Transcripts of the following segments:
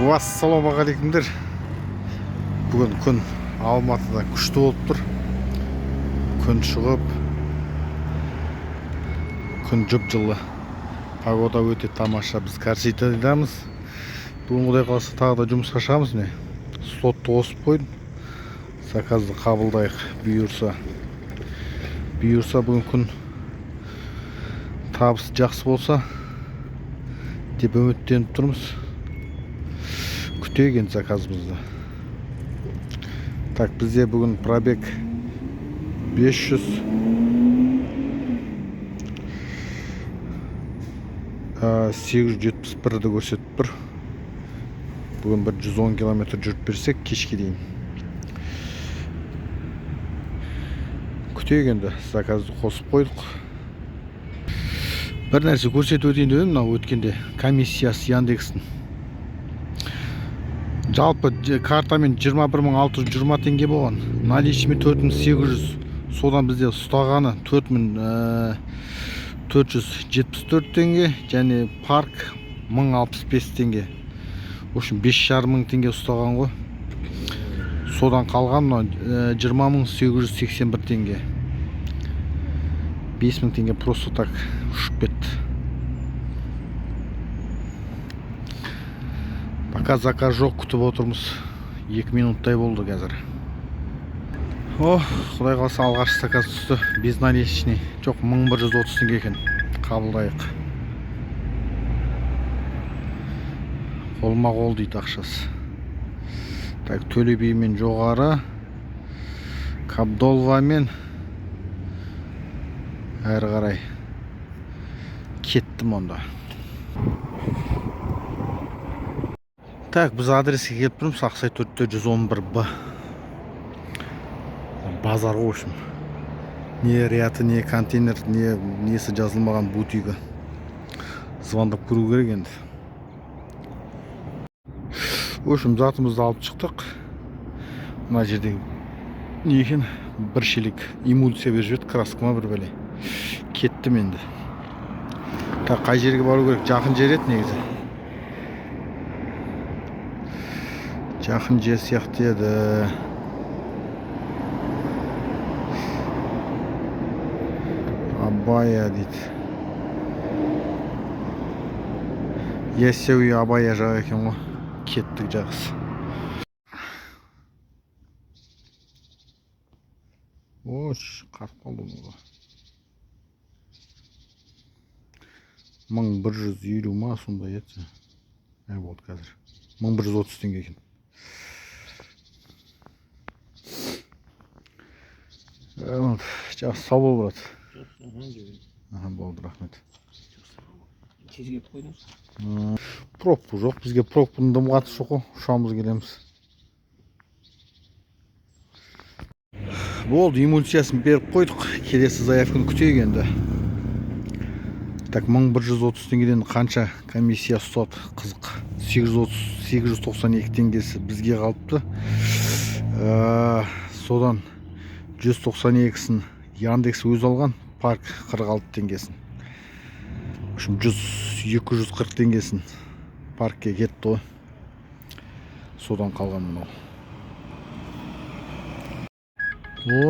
Ассалаумағалейкумдер. Бүгін күн Алматыда күшті болып тұр. Күн шығып, күн жұп-жылы. Погода өте тамаша. Біз Карситадамыз. Бүгін құдай қаласа тағы да жұмысқа шығамыз. Слотты қосып қойдым. Заказды қабылдайық. Бұйырса бүгін күн табысы жақсы болса деп үміттеніп тұрмыз. Күтеген заказымызды. Так, бізде бүгін пробег 871-ді көрсетіп тұр. Бүгін бір 110 км жүріп берсек кешке дейін. Күтегенді заказды қосып қойдық. Бір нәрсе көрсетіп өтейін дедім, өткенде комиссиясы Яндекстің. Жалпы картамен 21.620 теңге болған. Наличными 4.800. Содан бізде ұстағаны 4.474 теңге. Және парк 1065 теңге. В общем, 5.500 теңге ұстаған ғой. Содан қалған 20.881 теңге. 5.000 теңге просто так ұшып кетті. Пока заказ жоқ, күтіп отырмыз. 2 минуттай болды қазір. Құдай қаласа алғаш заказ түсті. Безналичный. Жоқ, 1130 теңге екен. Қабылдайық. Қолма-қол дейді ақшасы. Так, Төле бимен жоғары. Кабдолвамен әрі қарай кеттім онда. Так, біз адреске келіп тұрмыз. Ақсай 4-111Б. Базар ғой, общем. Не ряты, не контейнер, несі жазылмаған бутигі. Звондап көру керек енді. В общем, затымызды алып шықтық. Мына жерде не екен? Бір шелек эмульсия беріп жіберді, краскама бір бәле. Кеттім енді. Так, қай жерге бару керек? Жақын жер еді негізі. Жақын жер сияқты еді. Абая дейді. Яссауи Абая жағы екен ғой. Кеттік жақсы. Қатып қалды мұға. 1150 ма сондай еді. Болды қазір. 1130 теңге екен. Жақсы, сау бол, брат. Болды, рахмет. Тез келіп қойдыңыз? Проппы жоқ, бізге проппының дым қатысы жоқ қой, ұшамыз келеміз. Болды, эмульсиясын беріп қойдық, келесі заявканы күтейік енді. Так, 1130 теңгеден қанша комиссия ұстады, қызық. 892 теңгесі бізге қалыпты. Содан 192-сін Яндекс өз алған, парк 46 теңгесін. В общем, 240 теңгесін паркке кетті ғой. Содан қалған мұнау.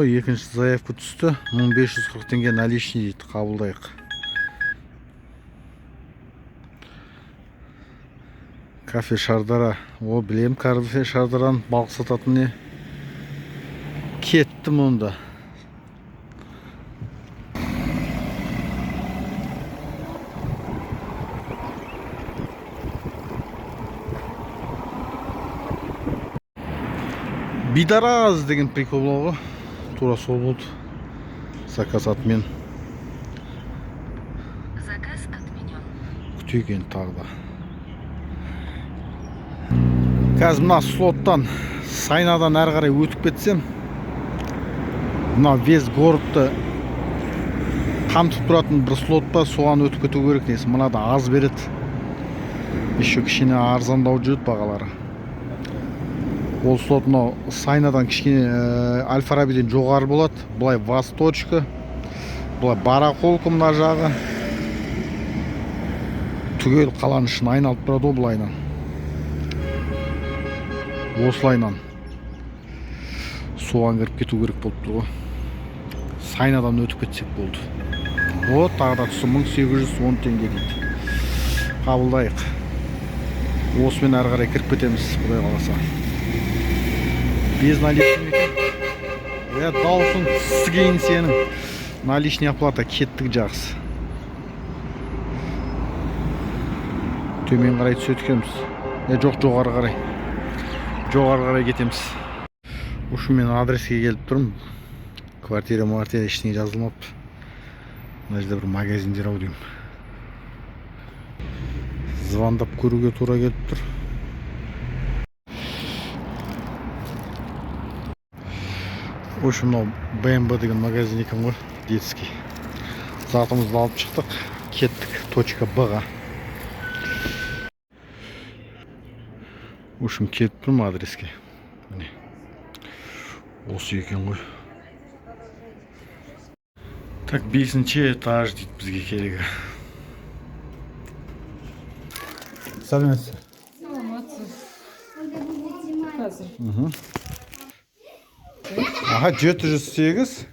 Екінші заявка түсті. 1540 теңге наличный дейді, қабылдайық. Кафе Шардара. Білем, кафе Шардаран балық сататын не. Кеттім онда. Бидараз деген прикол ғой. Тура сол болды. Заказ отмен. Заказ отменен. Күтейген тағы да. Қазір мына слоттан, Сайнадан әрі қарай өтіп кетсем, мына весь городты қамтып тұратын бір слот па, соған өтіп кету керек несі. Мына да аз береді. Еще кішкене арзандау жүреді бағалары. Ол слот мынау Сайнадан кішкене Аль-Фарабиден жоғары болады. Бұлай Восточка, бұлай Барақолка мына жағы. түгел қаланың ішін айналып тұрады ғой былайынан. осылайынан соған кіріп кету керек болып тұр ғой. Сайнадан өтіп кетсек болды. О, тағы да тұсы 1810 теңге дейді. Қабылдайық. Осымен әрі қарай кіріп кетеміз, құдай қаласа. Без наличный екен. Даусың сігейін сенің. Наличный оплата кеттік жақсы. Төмен қарай түсетікеміз. Жоқ, жоғары қарай. Жоғары қарай кетеміз. Ұшын мен адреске келіп тұрмын. Квартира ештеңе жазылмапты. Мына жерде бір магазиндер ау деймін. Звондап көруге тура келіп тұр. Ошы мынау БМБ деген магазин екен ғой, детский. Затымызды алып шықтық, кеттік точка Б-ға. Ошым келіп тұрмын адреске. Осы екен ғой. Так, 5-ші этаж дейді бізге керегі. Сәлеметсіз. Аха, 708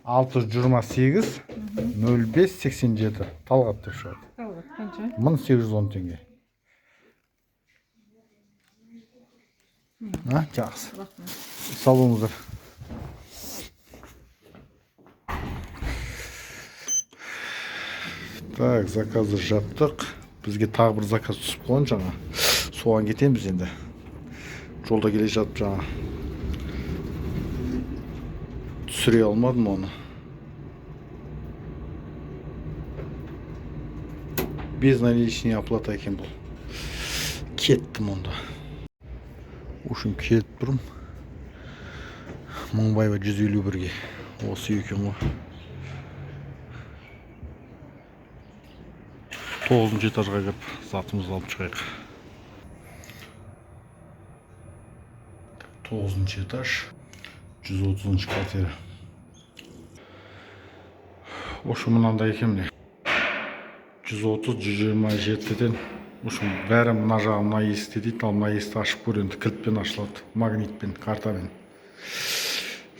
628 05 87 Талғат деп шығады. Талғат қанша? 1810 теңге. Жақсы. Сау болыңыздар. Так, заказды жаптық. Бізге тағы бір заказ түсіп қалған жаңа. Соған кетеміз енді. Жолда келе жатып жаңа. Түсіре алмадым оны. Без наличный оплата екен бұл. Кеттім онда. Ошым келіп тұрым. Мыңбаева 151-ге. Осы екен ғой. 9-ші этажға кіріп, затымызды алып шығайық. 9-ші этаж, 130-ші квартира. Ошы мынандай екен міне. 130-127-ден. Ошы бәрі мына жағы мына есікте дейді, ал мына есікті ашып көр енді, кілтпен ашылады, магнитпен, картамен.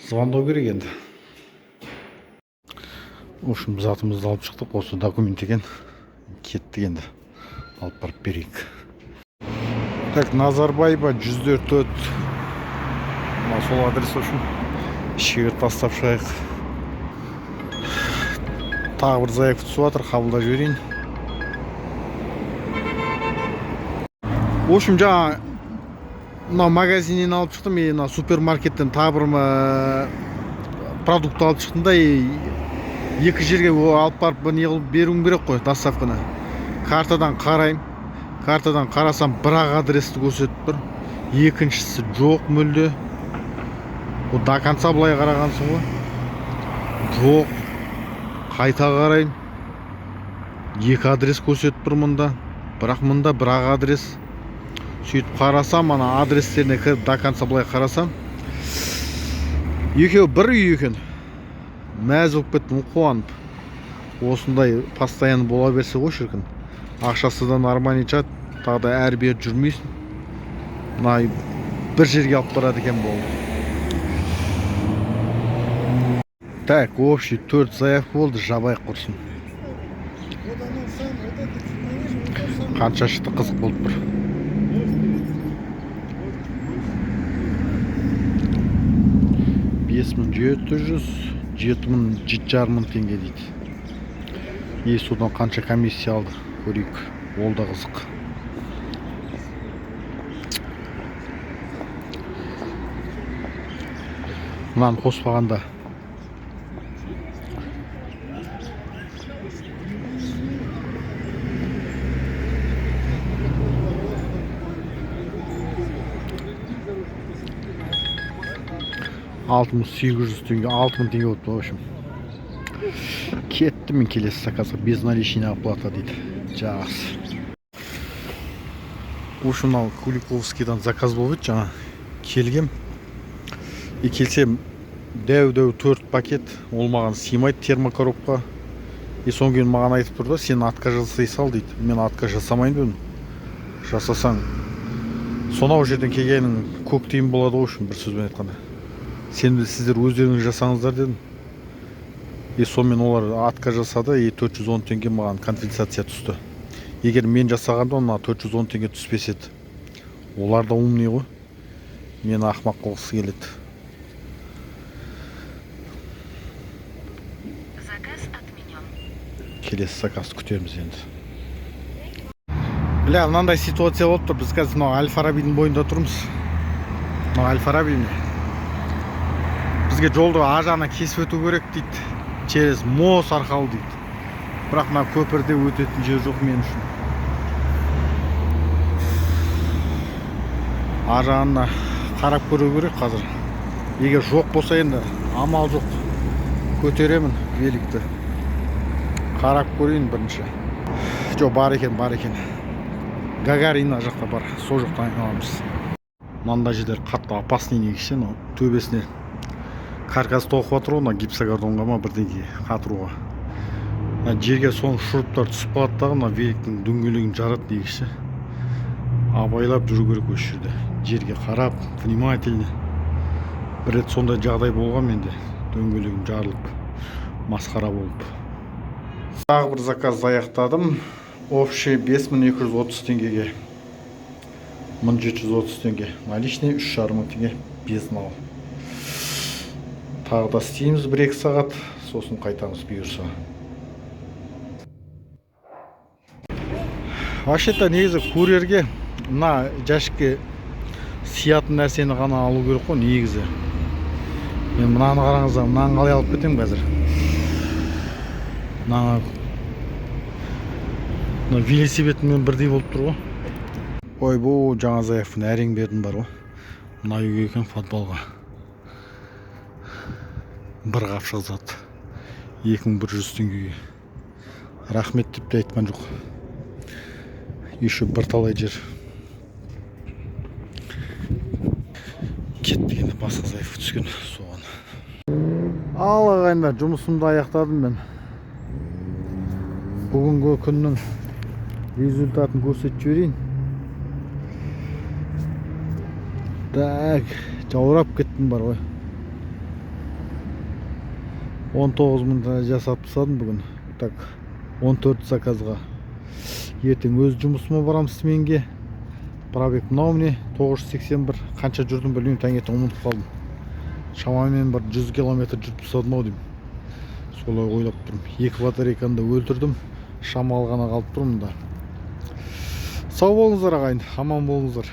Звондау керек енді. Ошы затымызды алып шықтық, осы документ екен. Кеттік енді, алып барып берейік. Так, Назарбаева 104. Сол адрес үшін ішке тастап шығайық. Тағы бір заявка түсіп жатыр, қабылдап жіберейін. В общем, жаңа мына магазиннен алып шықтым, мына супермаркеттен тағы бір продукт алып шықтым да, екі жерге алып барып не қылып беруім керек қой, доставканы. Картадан қарайым. Картадан қарасам бір-ақ адресті көрсетіп тұр. Екіншісі жоқ мүлде. О, до конца былай қарағансың ғой. Жоқ. Қайта қарайым. Екі адрес көрсетіп тұр мұнда. Бірақ мұнда бір-ақ адрес. Сөйтіп қарасам, ана адрестеріне кіріп до конца былай қарасам. Екеуі бір үй екен. Мәз болып кеттім, қуанып. Осындай постоянно бола берсе ғой шіркін. Ақшасы да нормальный чат, тағы да әр бер жүрмейсің. Мына бір жерге алып барады екен болды. Так, общий 4 заявка болды, жабайық құрсын. Қанша шықты қызық болып бір. $5700 теңге дейді. Содан қанша комиссия алды, көрейік. Ол да қызық. Мынаны қоспағанда. $6800 теңге, 6000 теңге болды, в общем. Кетті мен келесі заказға, без наличный оплата дейді. Жақсы. Уж мынау Куликовскийдан заказ болып еді жаңа. Келгем. Келсем дәу 4 пакет, ол маған сыймайды термокоробқа. Соң кейін маған айтып тұрды, сен отказ жасай сал дейді. Мен отказ жасамайын дедім. Жасасаң сонау жерден келгенің көк тиын болады ғой үшін, бір сөзбен айтқанда. Сенімді сіздер өздеріңіз жасаңыздар дедім. Сонымен олар отказ жасады, 410 теңге маған компенсация түсті. Егер мен жасағанда ona 410 теңге түспес еді. Олар да умный ғой. Мені ақымақ қылғысы келеді. Келесі заказ күтеміз енді. Бля, мынандай ситуация болып тұр. Біз қазір мынау Әл-Фарабидің бойында тұрмыз. Мынау Әл-Фараби ме? Бізге жолды ажаны кесіп өту керек дейді. Через мост арқылы дейді. Бірақ мына көпірде өтетін жер жоқ мен үшін. Ажанына қарап көру керек қазір. Егер жоқ болса енді амал жоқ. Көтеремін великті. Қарап көрейін бірінші. Жоқ, бар екен. Гагарина жақта бар. Сол жақтан айналамыз. Мынандай жерлер қатты опасный негізі, но төбесіне каркас тоқып жатыр, оны гипсокартонға ма бірдеңе қатыруға. Жерге соң шуруптар түсіп қалады дағы, мына великтің дөңгелегін жарады негізі. Абайлап жүру керек осы жерде. Жерге қарап, внимательно. Бір рет сондай жағдай болған менде. Дөңгелегім жарылып, масқара болып. Тағы бір заказ аяқтадым. Общий 5230 теңгеге. 1730 теңге. Наличный 3,5 теңге. Безнал. Тағы да істейміз 1-2 сағат. Сосын қайтамыз бұйырса. Вообще-то негізі курьерге мына жәшікке сиятын нәрсені ғана алу керек қой негізі. Мен мынаны қараңыздар, мынаны қалай алып кетемін қазір. Мына велосипедіммен бірдей болып тұр ғой. Ой, бұл жаңа заявканы әрең бердім бар ғой. Мына үйге екен футболға. Бір қапшық зат. 2100 теңгеге. Рахмет деп те айтқан жоқ. Еще бір талай жер. Кетті енді басқа заявка түскен соған. Ал ағайындар, жұмысымды аяқтадым мен. Бүгінгі күннің результатын көрсетіп жіберейін. Так, жаурап кеттім бар ғой. 19 мыңда жасап тастадым бүгін. Так, 14 заказға. Ертең өз жұмысыма барам сменге. Пробег мынау міне 981. Қанша жүрдім білмеймін, таңертең ұмытып қалдым. Шамамен бір 100 километр жүріп тастадым ау деймін. Солай ойлап тұрмын. 2 батарейканы да өлтірдім. Шамалы ғана қалып тұрмын да. Сау болыңыздар ағайын, аман болыңыздар.